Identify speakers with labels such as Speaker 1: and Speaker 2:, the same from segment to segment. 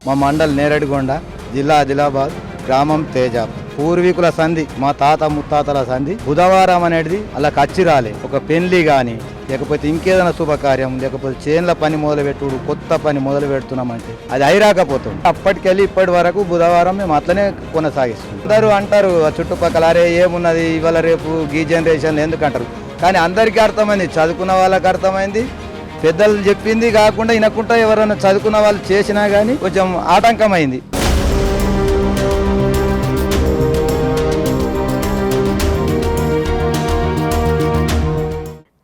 Speaker 1: మా మండల్ నేరడిగొండ, జిల్లా ఆదిలాబాద్, గ్రామం తేజాపూర్. పూర్వీకుల సంధి, మా తాత ముత్తాతల సంధి. బుధవారం అనేది అలా కచ్చిరాలే. ఒక పెళ్లి కానీ, లేకపోతే ఇంకేదైనా శుభకార్యం, లేకపోతే చేన్ల పని మొదలు పెట్టుడు, కొత్త పని మొదలు పెడుతున్నామంటే అది అయిరాకపోతుంది. అప్పటికెళ్ళి ఇప్పటి వరకు బుధవారం మేము అట్లనే కొనసాగిస్తున్నాం. అందరూ అంటారు చుట్టుపక్కల, అరే ఏమున్నది ఇవాళ రేపు ఈ జనరేషన్లో ఎందుకంటారు. కానీ అందరికీ అర్థమైంది, చదువుకున్న వాళ్ళకి అర్థమైంది. పెద్దలు చెప్పింది కాకుండా వినకుండా ఎవరైనా చదువుకున్న వాళ్ళు చేసినా కానీ కొంచెం ఆటంకమైంది.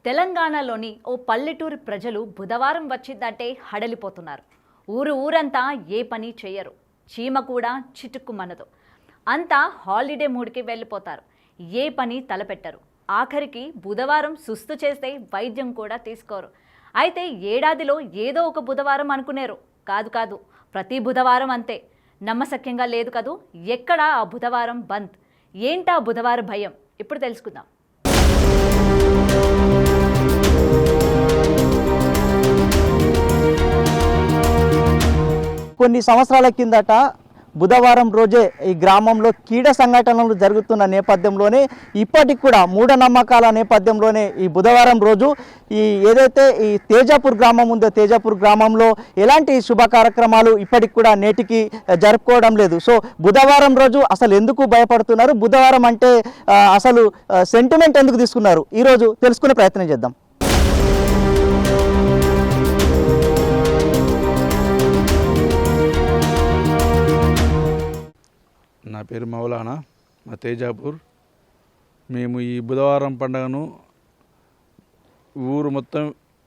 Speaker 2: తెలంగాణలోని ఓ పల్లెటూరు ప్రజలు బుధవారం వచ్చిందంటే హడలిపోతున్నారు. ఊరంతా ఏ పని చేయరు, చీమ కూడా చిటుక్కుమనదు. అంతా హాలిడే మూడ్కి వెళ్ళిపోతారు, ఏ పని తలపెట్టరు. ఆఖరికి బుధవారం సుస్తు చేస్తే వైద్యం కూడా తీసుకోరు. అయితే ఏడాదిలో ఏదో ఒక బుధవారం అనుకునేరు. కాదు, ప్రతి బుధవారం అంతే. నమ్మశక్యంగా లేదు కదూ. ఎక్కడా ఆ బుధవారం బంద్. ఏంటా బుధవారం భయం? ఇప్పుడు తెలుసుకుందాం.
Speaker 3: కొన్ని సంవత్సరాల కిందట బుధవారం రోజే ఈ గ్రామంలో కీడ సంఘటనలు జరుగుతున్న నేపథ్యంలోనే ఇప్పటికి కూడా మూఢనమ్మకాల నేపథ్యంలోనే ఈ బుధవారం రోజు ఏదైతే ఈ తేజాపూర్ గ్రామం ఉందో తేజాపూర్ గ్రామంలో ఎలాంటి శుభ కార్యక్రమాలు ఇప్పటికి కూడా నేటికి జరుపుకోవడం లేదు. సో బుధవారం రోజు అసలు ఎందుకు భయపడుతున్నారు, బుధవారం అంటే అసలు సెంటిమెంట్ ఎందుకు తీసుకున్నారు, ఈరోజు తెలుసుకునే ప్రయత్నం చేద్దాం.
Speaker 4: నా పేరు మౌలానా, మా తేజాపూర్. మేము ఈ బుధవారం పండుగను ఊరు మొత్తం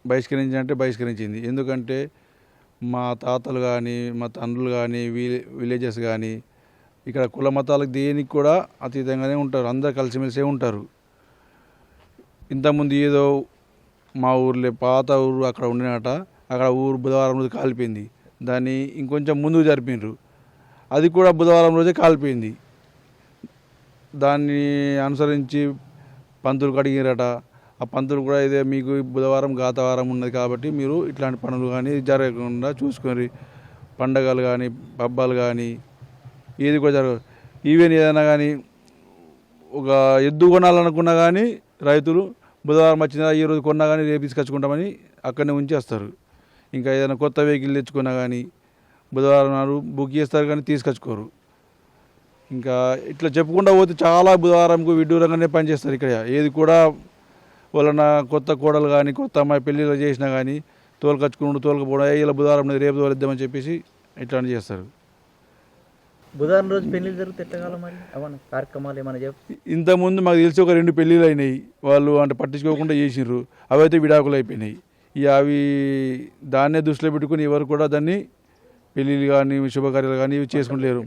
Speaker 4: బహిష్కరించింది. ఎందుకంటే మా తాతలు కానీ, మా తండ్రులు కానీ, విలేజెస్ కానీ ఇక్కడ కుల మతాలకు దేనికి కూడా అతీతంగానే ఉంటారు. అందరు కలిసిమెలిసే ఉంటారు. ఇంతకుముందు ఏదో మా ఊర్లో పాత ఊరు అక్కడ ఉండినట, అక్కడ ఊరు బుధవారం రోజు కాలిపోయింది. దాన్ని ఇంకొంచెం ముందుకు జరిపినారు. అది కూడా బుధవారం రోజే కాలిపోయింది. దాన్ని అనుసరించి పంతులు కడిగిరట. ఆ పంతులు కూడా ఇదే మీకు బుధవారం గాతవారం ఉన్నది కాబట్టి మీరు ఇట్లాంటి పనులు కానీ జరగకుండా చూసుకొని, పండగలు కానీ పబ్బాలు కానీ ఏది కూడా జరగదు. ఈవెన్ ఏదైనా కానీ ఒక ఎద్దు కొనాలనుకున్నా కానీ రైతులు బుధవారం వచ్చినా ఈ రోజు కొన్నా కానీ రేపు తీసుకొచ్చుకుంటామని అక్కడనే ఉంచేస్తారు. ఇంకా ఏదైనా కొత్త వెహికల్ తెచ్చుకున్నా కానీ బుధవారం నాడు బుక్ చేస్తారు కానీ తీసుకొచ్చుకోరు. ఇంకా ఇట్లా చెప్పుకుంటూ పోతే చాలా బుధవారంకు విడ్డూరంగానే పనిచేస్తారు. ఇక్కడ ఏది కూడా వాళ్ళ కొత్త కోడలు కానీ కొత్త అమ్మాయి పెళ్ళిళ్ళు చేసినా కానీ తోలుకపోవడం, ఇలా బుధవారం రేపు తోలిద్దామని చెప్పేసి ఇట్లాంటి చేస్తారు.
Speaker 3: బుధవారం రోజు పెళ్లిళ్ళు జరిగితే కార్యక్రమాలు ఏమైనా
Speaker 4: ఇంతకుముందు మాకు తెలిసి ఒక 2 పెళ్ళిళ్ళు అయినాయి. వాళ్ళు అంటే పట్టించుకోకుండా చేసిర్రు. అవైతే విడాకులు అయిపోయినాయి. ఇక అవి దాన్నే దృష్టిలో పెట్టుకుని ఎవరు కూడా దాన్ని పెళ్ళిళ్ళు కానీ శుభకార్యాలు కానీ ఇవి చేసుకుంటలేరు.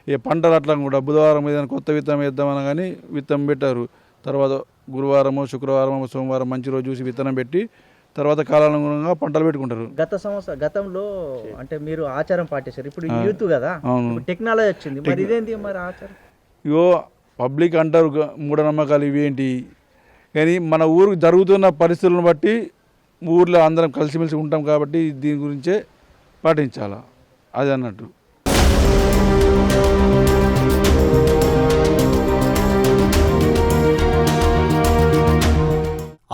Speaker 4: ఇక పంటలు అట్లా కూడా బుధవారం ఏదైనా కొత్త విత్తనం వేద్దామని కానీ విత్తనం పెట్టారు. తర్వాత గురువారమో శుక్రవారమో సోమవారం మంచి రోజు చూసి విత్తనం పెట్టి తర్వాత కాలానుగుణంగా పంటలు పెట్టుకుంటారు.
Speaker 3: గతంలో అంటే మీరు ఆచారం పాటించారు. ఇప్పుడు యూత్ కదా, టెక్నాలజీ వచ్చింది, మరి ఇదేంటి మరి ఆచారం?
Speaker 4: ఇగో పబ్లిక్ అంటారు మూఢనమ్మకాలు ఇవేంటి, కానీ మన ఊరికి జరుగుతున్న పరిస్థితులను బట్టి ఊర్లో అందరం కలిసిమెలిసి ఉంటాం కాబట్టి దీని గురించే పాటించాలా అది అన్నట్టు.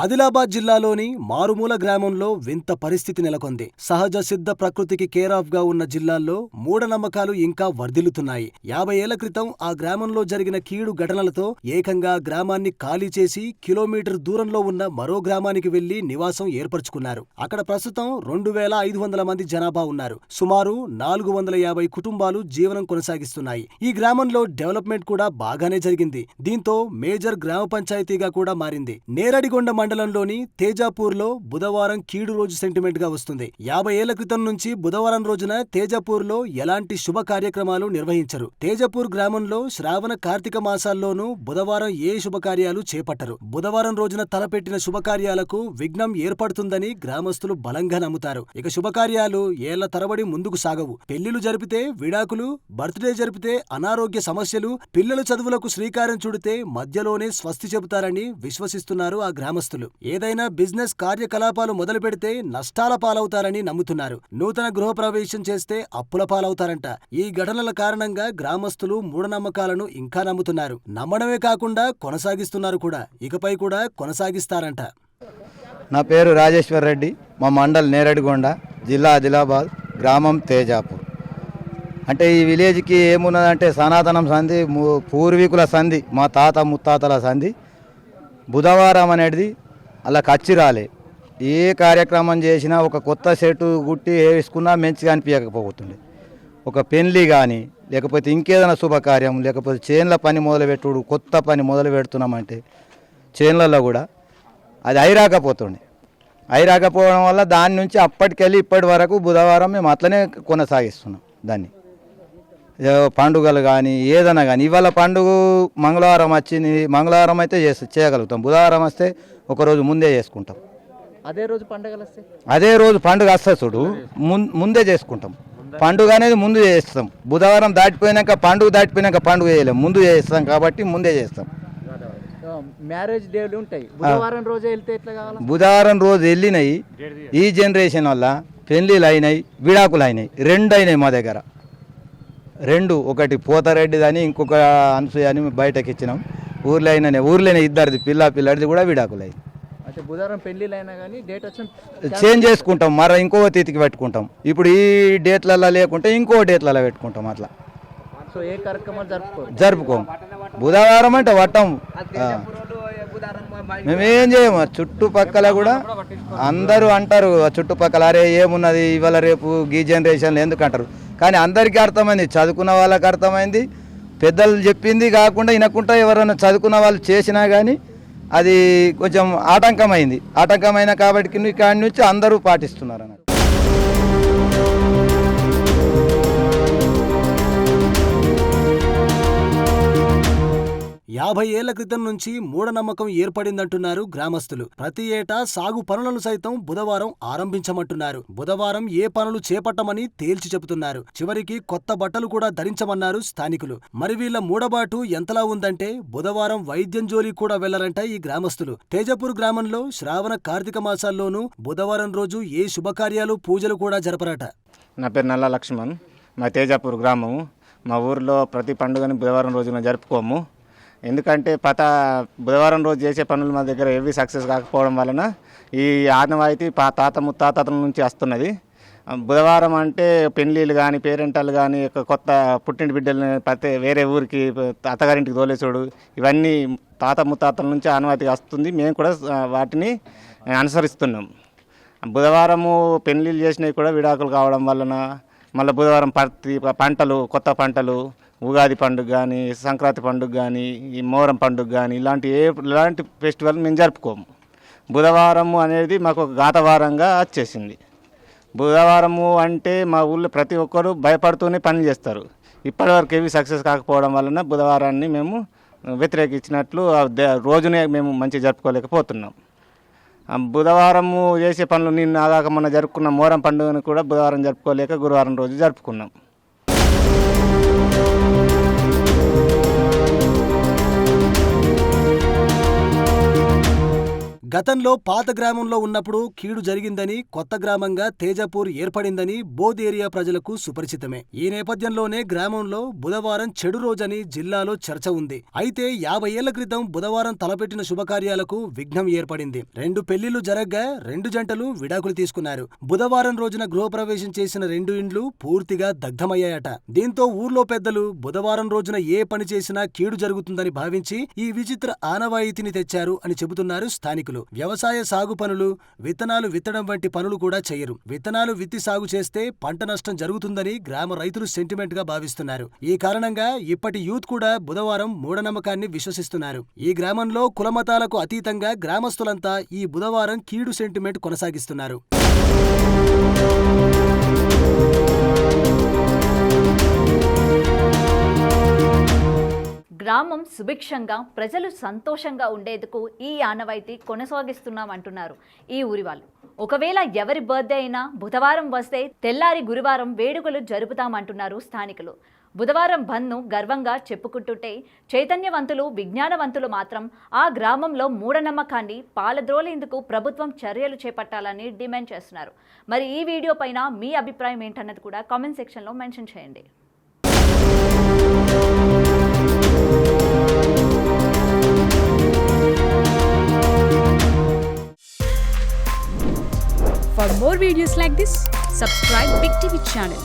Speaker 5: ఆదిలాబాద్ జిల్లాలోని మారుమూల గ్రామంలో వింత పరిస్థితి నెలకొంది. సహజ సిద్ధ ప్రకృతికి కేరాఫ్ గా ఉన్న జిల్లాల్లో మూఢనమ్మకాలు ఇంకా వర్ధిల్లుతున్నాయి. 50 ఏళ్ల క్రితం ఆ గ్రామంలో జరిగిన కీడు ఘటనలతో ఏకంగా గ్రామాన్ని ఖాళీ చేసి కిలోమీటర్ దూరంలో ఉన్న మరో గ్రామానికి వెళ్లి నివాసం ఏర్పరచుకున్నారు. అక్కడ ప్రస్తుతం 2500 మంది జనాభా ఉన్నారు. సుమారు 450 కుటుంబాలు జీవనం కొనసాగిస్తున్నాయి. ఈ గ్రామంలో డెవలప్మెంట్ కూడా బాగానే జరిగింది. దీంతో మేజర్ గ్రామ పంచాయతీగా కూడా మారింది. నేరడిగొండ మండలంలోని తేజాపూర్లో బుధవారం కీడు రోజు సెంటిమెంట్ గా వస్తుంది. 50 ఏళ్ల క్రితం నుంచి బుధవారం రోజున తేజాపూర్లో ఎలాంటి శుభ కార్యక్రమాలు నిర్వహించరు. తేజాపూర్ గ్రామంలో శ్రావణ కార్తీక మాసాల్లోనూ బుధవారం ఏ శుభకార్యాలు చేపట్టరు. బుధవారం రోజున తలపెట్టిన శుభకార్యాలకు విఘ్నం ఏర్పడుతుందని గ్రామస్తులు బలంగా నమ్ముతారు. ఇక శుభకార్యాలు ఏళ్ల తరబడి ముందుకు సాగవు. పెళ్లిళ్లు జరిపితే విడాకులు, బర్త్డే జరిపితే అనారోగ్య సమస్యలు, పిల్లల చదువులకు శ్రీకారం చుడితే మధ్యలోనే స్వస్తి చెబుతారని విశ్వసిస్తున్నారు ఆ గ్రామస్తులు. గ్రామస్తులు. ఏదైనా బిజినెస్ కార్యకలాపాలు మొదలు పెడితే నష్టాల పాలవుతారని నమ్ముతున్నారు. నూతన గృహప్రవేశం చేస్తే అప్పుల పాలవుతారంట. ఈ ఘటనల కారణంగా గ్రామస్తులు మూఢనమ్మకాలను ఇంకా నమ్ముతున్నారు. నమ్మడమే కాకుండా కొనసాగిస్తున్నారు కూడా. ఇకపై కూడా కొనసాగిస్తారంట.
Speaker 1: నా పేరు రాజేశ్వర్ రెడ్డి, మా మండల్ నేరడిగొండ, జిల్లా ఆదిలాబాద్, గ్రామం తేజాపూర్. అంటే ఈ విలేజ్కి ఏమున్నదంటే సనాతనం సంధి, పూర్వీకుల సంధి, మా తాత ముత్తాతల సంధి. బుధవారం అనేది అలా కచ్చి రాలే. ఏ కార్యక్రమం చేసినా ఒక కొత్త సెట్ గుట్టి వేసుకున్నా మంచిగా అనిపించకపోతుండే. ఒక పెళ్లి కానీ లేకపోతే ఇంకేదైనా శుభకార్యం, లేకపోతే చేన్ల పని మొదలుపెట్టుడు, కొత్త పని మొదలు పెడుతున్నామంటే చేన్లలో కూడా అది అయిరాకపోతుండే. అయిరాకపోవడం వల్ల దాని నుంచి అప్పటికెళ్ళి ఇప్పటి వరకు బుధవారం మేము అట్లనే కొనసాగిస్తున్నాం దాన్ని. పండుగలు కానీ ఏదైనా కానీ, ఇవాళ పండుగ మంగళవారం వచ్చింది, మంగళవారం అయితే చేయగలుగుతాం. బుధవారం వస్తే ఒకరోజు ముందే చేసుకుంటాం.
Speaker 3: అదే రోజు పండుగలు వస్తాయి,
Speaker 1: అదే రోజు పండుగ వస్తుంది చూడు, ముందే చేసుకుంటాం. పండుగ అనేది ముందు చేస్తాం. బుధవారం దాటిపోయినాక పండుగ చేయలేం, ముందు చేస్తాం కాబట్టి ముందే చేస్తాం.
Speaker 3: మ్యారేజ్ డేలు ఉంటాయి, బుధవారం రోజు వెళ్తే ఎట్లా కావాలి?
Speaker 1: బుధవారం రోజు వెళ్ళినాయి. ఈ జనరేషన్ వల్ల పెళ్ళిళ్ళు అయినాయి, విడాకులు అయినాయి, 2 అయినాయి మా దగ్గర. 2, ఒకటి పోతారెడ్డిదని, ఇంకొక అనసూయ అని బయటకి ఇచ్చినాం. ఊర్లోనే ఇద్దరిది పిల్లడిది కూడా విడాకులు అయ్యి.
Speaker 3: అంటే బుధవారం పెళ్లిళ్ళు అయినా కానీ డేట్ వచ్చి
Speaker 1: చేంజ్ చేసుకుంటాం, మరో ఇంకో తిథికి పెట్టుకుంటాం. ఇప్పుడు ఈ డేట్లలో లేకుంటే ఇంకో డేట్లలో పెట్టుకుంటాం. అట్లా
Speaker 3: సో ఏ కార్యక్రమాలు
Speaker 1: జరుపుకోం. బుధవారం అంటే వట్టం, మేమేం చేయము. చుట్టుపక్కల కూడా అందరూ అంటారు, చుట్టుపక్కల అరే ఏమున్నది ఇవాళ రేపు ఈ జనరేషన్లో ఎందుకు అంటారు. కానీ అందరికీ అర్థమైంది, చదువుకున్న వాళ్ళకి అర్థమైంది. పెద్దలు చెప్పింది కాకుండా వినకుండా ఎవరైనా చదువుకున్న వాళ్ళు చేసినా కానీ అది కొంచెం ఆటంకమైన కాబట్టి ఇక్కడి నుంచి అందరూ పాటిస్తున్నారు అన్నట్టు.
Speaker 5: 50 ఏళ్ల క్రితం నుంచి మూఢనమ్మకం ఏర్పడిందంటున్నారు గ్రామస్తులు. ప్రతి ఏటా సాగు పనులను సైతం బుధవారం ఆరంభించమంటున్నారు. బుధవారం ఏ పనులు చేపట్టమని తేల్చి చెబుతున్నారు. చివరికి కొత్త బట్టలు కూడా ధరించమన్నారు స్థానికులు. మరి వీళ్ల మూడబాటు ఎంతలా ఉందంటే బుధవారం వైద్యం జోలి కూడా వెళ్లరంట ఈ గ్రామస్తులు. తేజాపూర్ గ్రామంలో శ్రావణ కార్తీక మాసాల్లోనూ బుధవారం రోజు ఏ శుభకార్యాలు పూజలు కూడా జరపరట.
Speaker 6: నా పేరు నల్ల లక్ష్మణ్, మా తేజాపూర్ గ్రామము. మా ఊరిలో ప్రతి పండుగని బుధవారం రోజున జరుపుకోము. ఎందుకంటే బుధవారం రోజు చేసే పనులు మా దగ్గర ఏవి సక్సెస్ కాకపోవడం వలన ఈ ఆనవాయితీ తాత ముత్తాతల నుంచి వస్తున్నది. బుధవారం అంటే పెళ్ళిళ్ళు కానీ, పేరెంటాలు కానీ, కొత్త పుట్టింటి బిడ్డలని వేరే ఊరికి అత్తగారింటికి తోలేసుడు, ఇవన్నీ తాత ముత్తాతల నుంచి ఆనవాయితీ వస్తుంది. మేము కూడా వాటిని అనుసరిస్తున్నాం. బుధవారము పెళ్ళిళ్ళు చేసినవి కూడా విడాకులు కావడం వలన మళ్ళీ బుధవారం పంటలు, కొత్త పంటలు, ఉగాది పండుగ కానీ, సంక్రాంతి పండుగ కానీ, ఈ మోరం పండుగ కానీ ఇలాంటి ఫెస్టివల్ మేము జరుపుకోము. బుధవారము అనేది మాకు ఒక ఘాతవారంగా వచ్చేసింది. బుధవారము అంటే మా ఊళ్ళో ప్రతి ఒక్కరు భయపడుతూనే పని చేస్తారు. ఇప్పటివరకు ఏవి సక్సెస్ కాకపోవడం వలన బుధవారాన్ని మేము వ్యతిరేకించినట్లు రోజునే మేము మంచిగా జరుపుకోలేకపోతున్నాం. బుధవారము చేసే పనులు నిన్న ఆగాక మొన్న జరుపుకున్న మోరం పండుగను కూడా బుధవారం జరుపుకోలేక గురువారం రోజు జరుపుకున్నాం.
Speaker 5: గతంలో పాత గ్రామంలో ఉన్నప్పుడు కీడు జరిగిందని కొత్త గ్రామంగా తేజాపూర్ ఏర్పడిందని బోధ్ ఏరియా ప్రజలకు సుపరిచితమే. ఈ నేపథ్యంలోనే గ్రామంలో బుధవారం చెడు రోజని జిల్లాలో చర్చ ఉంది. అయితే 50 ఏళ్ల క్రితం బుధవారం తలపెట్టిన శుభకార్యాలకు విఘ్నం ఏర్పడింది. 2 పెళ్లిళ్లు జరగ్గా 2 జంటలు విడాకులు తీసుకున్నారు. బుధవారం రోజున గృహప్రవేశం చేసిన 2 ఇండ్లు పూర్తిగా దగ్ధమయ్యాయట. దీంతో ఊర్లో పెద్దలు బుధవారం రోజున ఏ పని చేసినా కీడు జరుగుతుందని భావించి ఈ విచిత్ర ఆనవాయితీని తెచ్చారు అని చెబుతున్నారు స్థానికులు. వ్యవసాయ సాగు పనులు, విత్తనాలు విత్తడం వంటి పనులు కూడా చేయరు. విత్తనాలు విత్తి సాగు చేస్తే పంట నష్టం జరుగుతుందని గ్రామ రైతులు సెంటిమెంట్ గా భావిస్తున్నారు. ఈ కారణంగా ఇప్పటి యూత్ కూడా బుధవారం మూఢనమ్మకాన్ని విశ్వసిస్తున్నారు. ఈ గ్రామంలో కులమతాలకు అతీతంగా గ్రామస్తులంతా ఈ బుధవారం కీడు సెంటిమెంట్ కొనసాగిస్తున్నారు.
Speaker 2: గ్రామం సుభిక్షంగా, ప్రజలు సంతోషంగా ఉండేందుకు ఈ ఆనవాయితీ కొనసాగిస్తున్నామంటున్నారు ఈ ఊరి వాళ్ళు. ఒకవేళ ఎవరి బర్త్డే అయినా బుధవారం వస్తే తెల్లారి గురువారం వేడుకలు జరుపుతామంటున్నారు స్థానికులు. బుధవారం బంద్ను గర్వంగా చెప్పుకుంటుంటే చైతన్యవంతులు విజ్ఞానవంతులు మాత్రం ఆ గ్రామంలో మూఢనమ్మకాన్ని పాలద్రోలేందుకు ప్రభుత్వం చర్యలు చేపట్టాలని డిమాండ్ చేస్తున్నారు. మరి ఈ వీడియో పైన మీ అభిప్రాయం ఏంటన్నది కూడా కామెంట్ సెక్షన్లో మెన్షన్ చేయండి.
Speaker 7: For more videos like this, subscribe Big TV channel.